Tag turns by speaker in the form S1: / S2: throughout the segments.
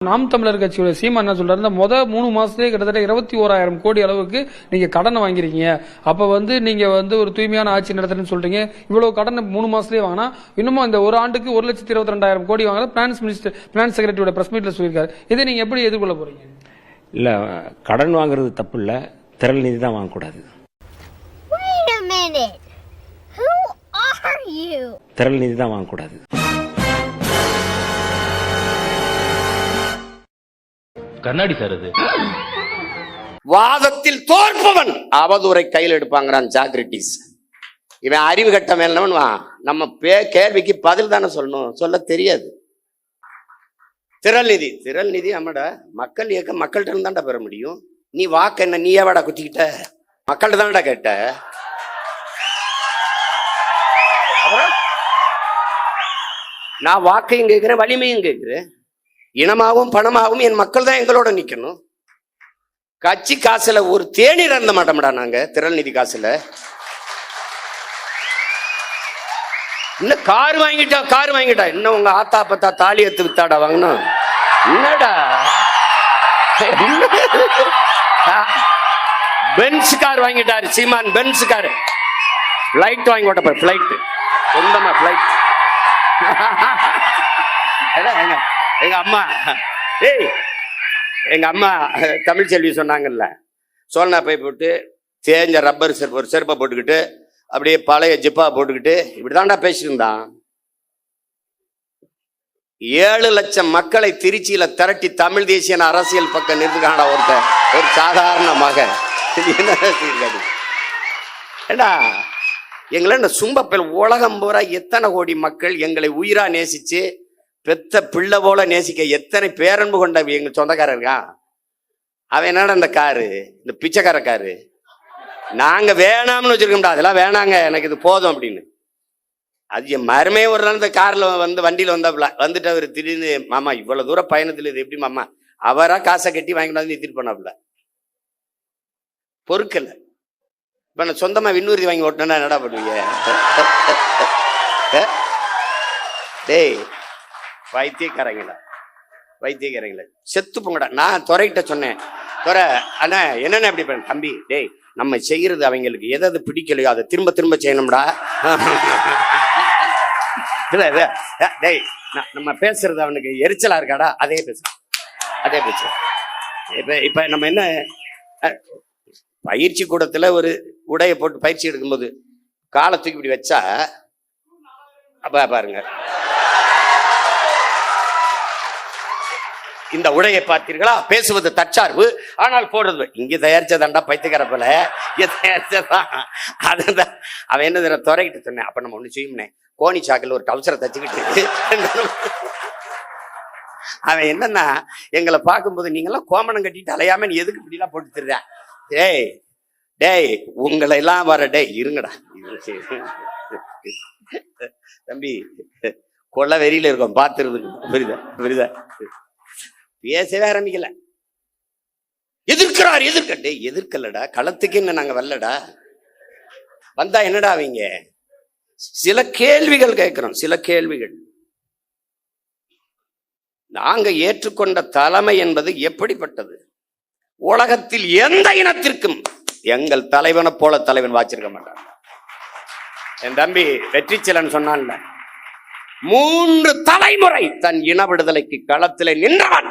S1: நாம் தமிழர் கட்சியோட சீமான் என்ன சொல்றாரு, இந்த முதல் 3 மாசத்துலயே கிட்டத்தட்ட 21,000 கோடி அளவுக்கு நீங்க கடனை வாங்கிருக்கீங்க. அப்ப நீங்க ஒரு தூய்மையான ஆட்சி நடத்துறேன்னு சொல்றீங்க. இவ்வளவு கடன் 3 மாசத்துலயே வாங்கினா இன்னமும் இந்த ஒரு ஆண்டுக்கு 1,22,200 கோடி வாங்குற பினான்ஸ் செக்ரட்டரியோட பிரஸ் மீட்ல சொல்லியிருக்காரு. இதை நீங்க எப்படி எதிர்கொள்ள போறீங்க?
S2: இல்ல, கடன் வாங்குறது தப்பு இல்ல, திரள் நிதி தான் வாங்கக்கூடாது. திரள் நிதி தான் வாங்கக்கூடாது.
S3: கண்ணாடி சார், அது
S4: வாதத்தில் தோற்பவன் அவதூறை கையில் எடுப்பாங்கிறான் சாக்ரட்டிஸ். இவன் அறிவு கட்ட மேலவன். நம்ம கேள்விக்கு பதில் தானே சொல்லணும், சொல்ல தெரியாது. திரள் நிதி நம்மட மக்கள் இயக்கம் மக்கள்கிட்ட இருந்து தான்டா பெற முடியும். நீ வாக்கு என்ன நீயே வாடா குத்திக்கிட்ட, மக்கள்கிட்ட தான்டா கேட்ட. நான் வாக்கையும் கேட்கிறேன், வலிமையும் கேட்கிறேன். இனமாகவும் பணமாகவும் என் மக்கள் தான் எங்களோட நிக்கணும். கட்சி காசுல ஒரு தேநீர் அருந்த மாட்டோம்டா நாங்க. திரள் நிதி காசுல இன்னும் கார் வாங்கிட்டா இன்னும் உங்க ஆத்தா பத்தா தாலி எடுத்து வித்தாடா வாங்கணும். என்னடா பென்ஸ் கார் வாங்கிட்டாரு சீமான். பென்ஸ் கார் பிளைட் வாங்கி ஓட்ட போய் பிளைட் சொந்தமா பிளைட். எங்க அம்மா தமிழ் செல்வி சொன்னாங்கல்ல, சோழனா பை போட்டு தேஞ்ச ரப்பர் செருப்பை போட்டுக்கிட்டு அப்படியே பழைய ஜிப்பா போட்டுக்கிட்டு இப்படிதான்டா பேசியிருந்தான். 7 லட்சம் மக்களை திருச்சியில திரட்டி தமிழ் தேசிய அரசியல் பக்கம் நிறுத்துக்கான ஒரு சாதாரண மகன். ஏண்டா எங்களை இந்த சும்பப்பல் உலகம் பூரா எத்தனை கோடி மக்கள் எங்களை உயிரா நேசிச்சு பெத்த பிள்ளை போல நேசிக்க எத்தனை பேரன்பு கொண்ட எங்க சொந்தக்காரர் இருக்கான். அவன் என்னடா இந்த காரு, இந்த பிச்சைக்கார காரு நாங்க வேணாம்னு வச்சிருக்கோம்டா, அதெல்லாம் வேணாங்க எனக்கு இது போதும் அப்படின்னு. அது என் மருமே ஒரு நாள் இந்த கார்ல வண்டியில வந்துட்டு அவர் திடீர்னு, மாமா இவ்வளவு தூரம் பயணத்துல இது எப்படி மாமா, அவரா காசை கட்டி வாங்கிட்டு வந்து நிறுத்திட்டு பண்ணாப்புல பொறுக்கல. இப்ப நான் சொந்தமா விண்ணூர்தி வாங்கி ஓட்டினா என்னடா பண்ணுவீங்க? டேய் வைத்தியக்காரங்களா செத்து போங்கடா. நான் துறைகிட்ட சொன்னேன், துறை அண்ணா என்னென்ன அப்படி பண்ண தம்பி, டேய் நம்ம செய்யறது அவங்களுக்கு எதாவது பிடிக்கலையோ அதை திரும்ப திரும்ப செய்யணும்டா. டேய் நம்ம பேசுறது அவனுக்கு எரிச்சலா இருக்காடா, அதே பேச. இப்ப நம்ம என்ன பயிற்சி கூடத்துல ஒரு உடைய போட்டு பயிற்சி எடுக்கும்போது காலத்துக்கு இப்படி வச்சா அப்ப பாருங்க, இந்த உடையை பார்த்தீர்களா, பேசுவது தற்சார்பு ஆனால் போடுறது இங்க தயாரிச்சதாண்டா பைத்தியக்கார போல தயாரிச்சதான். அதுதான் அவன் என்ன துறைகிட்டு சொன்னேன். அப்ப நம்ம ஒண்ணு செய்யும்னே, கோணி சாக்கில் ஒரு டவுசரை தச்சுக்கிட்டு அவன் என்னன்னா எங்களை பார்க்கும்போது நீங்கெல்லாம் கோமணம் கட்டிட்டு அலையாம நீ எதுக்கு இப்படிலாம் போட்டு தர்ற, டேய் உங்களை எல்லாம் வர டேய் இருங்கடா தம்பி, கொள்ள வெறியில இருக்கும் பார்த்துருக்கு. புரியுதா? பேசவே ஆரம்பிக்கல. எதிர்க்கட்டே எதிர்க்கலடா, களத்துக்கு என்ன நாங்க வரலடா. வந்தா என்னடா அவங்க சில கேள்விகள் கேட்கிறோம். சில கேள்விகள் நாங்க ஏற்றுக்கொண்ட தலைமை என்பது எப்படிப்பட்டது? உலகத்தில் எந்த இனத்திற்கும் எங்கள் தலைவனை போல தலைவன் வாச்சிருக்க மாட்டான். என் தம்பி வெற்றிச்செலன் சொன்னான்ல, 3 தலைமுறை தன் இன விடுதலைக்கு களத்திலே நின்றவன்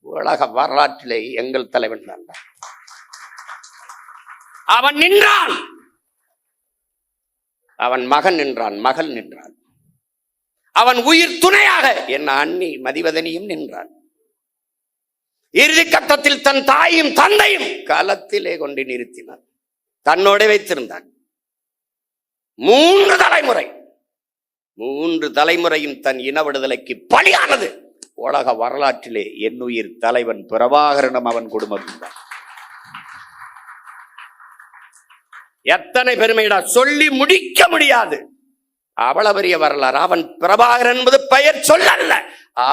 S4: உலக வரலாற்றிலே எங்கள் தலைவன் தான். அவன் நின்றான், அவன் மகன் நின்றான், மகள் நின்றான், அவன் உயிர் துணையாக என் அண்ணி மதிவதனியும் நின்றான். இறுதி கட்டத்தில் தன் தாயும் தந்தையும் களத்திலே கொண்டு நிறுத்தினான், தன்னோட வைத்திருந்தான். 3 தலைமுறையும் தன் இன விடுதலைக்கு பலியானது உலக வரலாற்றிலே என் உயிர் தலைவன் பிரபாகரனும் அவன் குடும்பம் தான். எத்தனை பெருமைடா, சொல்லி முடிக்க முடியாது. அவ்வளவு பெரிய வரலாறு. அவன் பிரபாகரன் என்பது பெயர் சொல்லல்ல,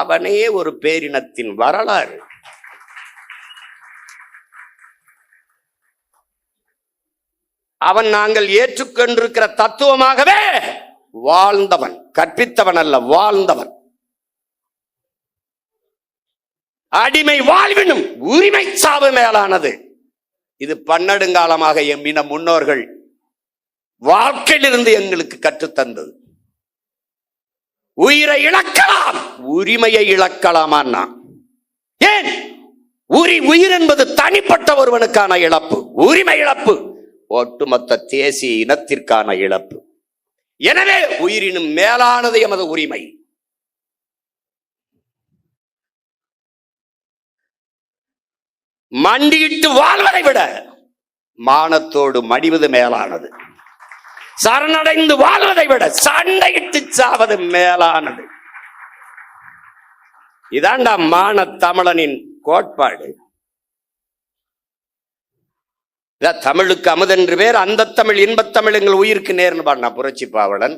S4: அவனே ஒரு பேரினத்தின் வரலாறு. அவன் நாங்கள் ஏற்றுக்கொண்டிருக்கிற தத்துவமாகவே வாழ்ந்தவன், கற்பித்தவன் அல்ல, வாழ்ந்தவன். அடிமை வாழ்வினும் உரிமை சாவு மேலானது. இது பன்னெடுங்காலமாக எம்மின முன்னோர்கள் வாழ்க்கையிலிருந்து எங்களுக்கு கற்றுத்தந்தது. உயிரை இழக்கலாம், உரிமையை இழக்கலாமா? ஏன்? உயிர் என்பது தனிப்பட்ட ஒருவனுக்கான இழப்பு, உரிமை இழப்பு ஒட்டுமொத்த தேசிய இனத்திற்கான இழப்பு. எனவே உயிரினும் மேலானது எமது உரிமை. மண்டியிட்டு வாழ்வதை விட மானத்தோடு மடிவது மேலானது. சரணடைந்து வாழ்வதை விட சண்டையிட்டு சாவது மேலானது. இதாண்டா மான தமிழனின் கோட்பாடு. தமிழுக்கு அமுதென்று பேர், அந்த தமிழ் இன்பத்தமிழ் எங்கள் உயிருக்கு நேர்னு பாடினா புரட்சி பாவலன்.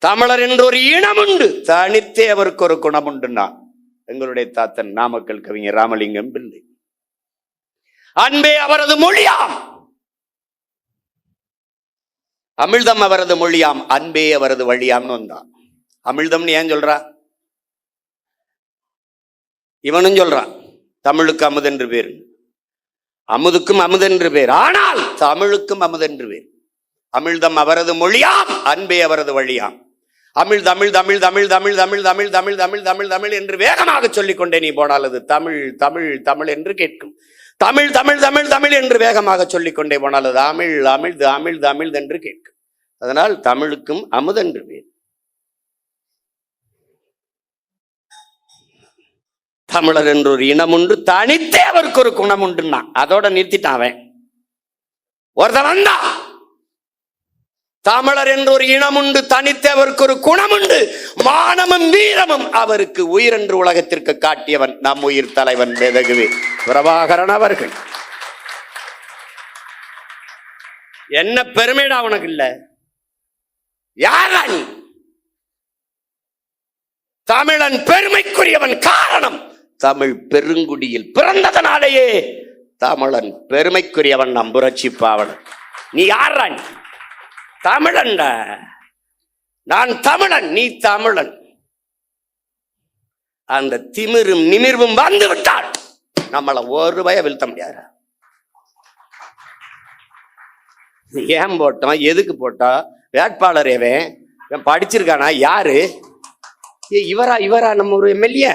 S4: தமிழர் என்று ஒரு இனம் உண்டு, தனித்தே அவருக்கு ஒரு குணம் உண்டுன்னா எங்களுடைய தாத்தன் நாமக்கல் கவிஞர் ராமலிங்கம் பிள்ளை. அன்பே அவரது மொழியாம், அமிழ்தம் அவரது மொழியாம், அன்பே அவரது வழியாம்னு வந்தான். அமிழ்தம்னு ஏன் சொல்றா? இவனும் சொல்றான் தமிழுக்கு அமுதென்று பேர், அமுதுக்கும் அமுதென்று பேர், ஆனால் தமிழுக்கும் அமுதென்று பேர். அமிழ்தம் அவரது மொழியாம், அன்பே அவரது வழியாம். அமிழ் தமிழ் தமிழ் தமிழ் தமிழ் தமிழ் தமிழ் தமிழ் தமிழ் தமிழ் தமிழ் என்று வேகமாக சொல்லிக் கொண்டே நீ போனால் அது தமிழ் தமிழ் தமிழ் என்று கேட்கும். தமிழ் தமிழ் தமிழ் தமிழ் என்று வேகமாக சொல்லிக் கொண்டே போனால் அது அமிழ் அமிழ்து அமிழ்து அமிழ்து என்று கேட்கும். அதனால் தமிழுக்கும் அமுதென்று பேர். தமிழர் என்று ஒரு இனம் உண்டு, தனித்தே அவருக்கு ஒரு குணம் உண்டுன்னா அதோட நிறுத்திட்டான் அவன். ஒருத்தன் வந்தா தமிழர் என்று ஒரு இனம் உண்டு, தனித்தே அவருக்கு ஒரு குணம் உண்டு, மானமும் வீரமும் அவருக்கு உயிர் என்று உலகத்திற்கு காட்டியவன் நம் உயிர் தலைவன் மேதகுவே பிரபாகரன் அவர்கள். என்ன பெருமைடா உனக்கு இல்ல? யாரா நீ? தமிழன் பெருமைக்குரியவன். காரணம், தமிழ் பெருங்குடியில் பிறந்ததனாலேயே தமிழன் பெருமைக்குரியவன் நம் புரட்சி பாவலன். நீ யாரா? நீ தமிழன். நான் தமிழன், நீ தமிழன். அந்த திமிரும் நிமிர்வும் வந்து விட்டால் நம்மளை ஒரு பய வீழ்த்த முடியாது. ஏன் போட்டோம், எதுக்கு போட்டோம், வேட்பாளர் எவன் படிச்சிருக்கானா, யாரு இவரா இவரா நம்ம ஒரு எம்எல்ஏ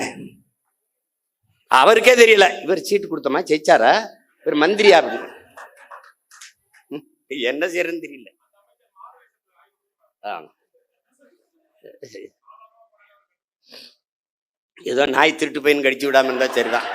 S4: அவருக்கே தெரியல. இவர் சீட்டு கொடுத்தோமா ஜெயிச்சாரா, இவர் மந்திரியா, என்ன செய்யறதுன்னு தெரியல. ஏதோ நாய் திருட்டு போயின்னு கடிச்சு விடாம இருந்தா சரிதான்.